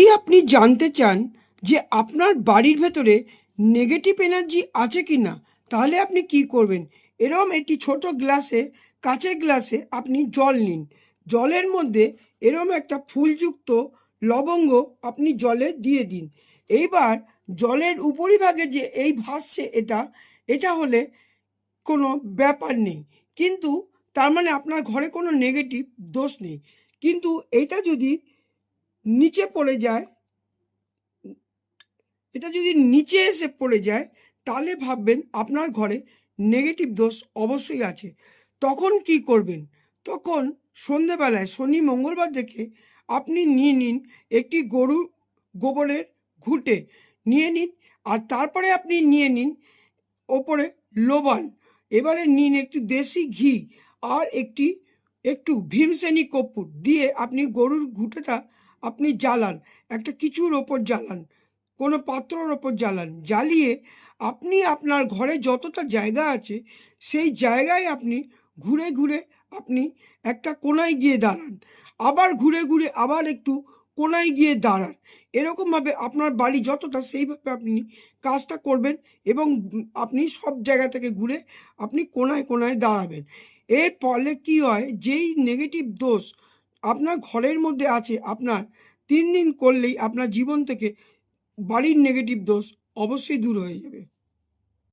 যদি আপনি জানতে চান যে আপনার বাড়ির ভেতরে নেগেটিভ এনার্জি আছে কি না, তাহলে আপনি কি করবেন? এরকম একটি ছোট গ্লাসে, কাচের গ্লাসে আপনি জল নিন। জলের মধ্যে এরকম একটা ফুলযুক্ত লবঙ্গ আপনি জলে দিয়ে দিন। এইবার জলের উপরিভাগে যে এই ভাসছে এটা হলে কোনো ব্যাপার নেই, কিন্তু তার মানে আপনার ঘরে কোনো নেগেটিভ দোষ নেই। কিন্তু এটা যদি নিচে পড়ে যায়, এটা যদি নিচে এসে পড়ে যায়, তাহলে ভাববেন আপনার ঘরে নেগেটিভ দোষ অবশ্যই আছে। তখন কি করবেন? তখন সন্ধেবেলায় শনি মঙ্গলবার দেখে আপনি নিয়ে নিন একটি গরুর গোবরের ঘুঁটে নিয়ে নিন, আর তারপরে আপনি নিয়ে নিন ওপরে লোবান। এবারে নিন একটু দেশি ঘি আর একটু ভীমসেনি কর্পূর দিয়ে আপনি গরুর ঘুঁটেটা আপনি জ্বালান, একটা কিছুর ওপর জ্বালান, কোনো পাত্রর ওপর জ্বালান। জ্বালিয়ে আপনি আপনার ঘরে যতটা জায়গা আছে সেই জায়গায় আপনি ঘুরে ঘুরে আপনি একটা কোণায় গিয়ে দাঁড়ান, আবার ঘুরে ঘুরে আবার একটু কোণায় গিয়ে দাঁড়ান। এরকমভাবে আপনার বাড়ি যতটা, সেইভাবে আপনি কাজটা করবেন এবং আপনি সব জায়গা থেকে ঘুরে আপনি কোণায় কোণায় দাঁড়াবেন। এর ফলে কি হয়, যেই নেগেটিভ দোষ আপনার ঘরের মধ্যে আছে, আপনার 3 দিন করলেই আপনার জীবন থেকে বাড়ির নেগেটিভ দোষ অবশ্যই দূর হয়ে যাবে।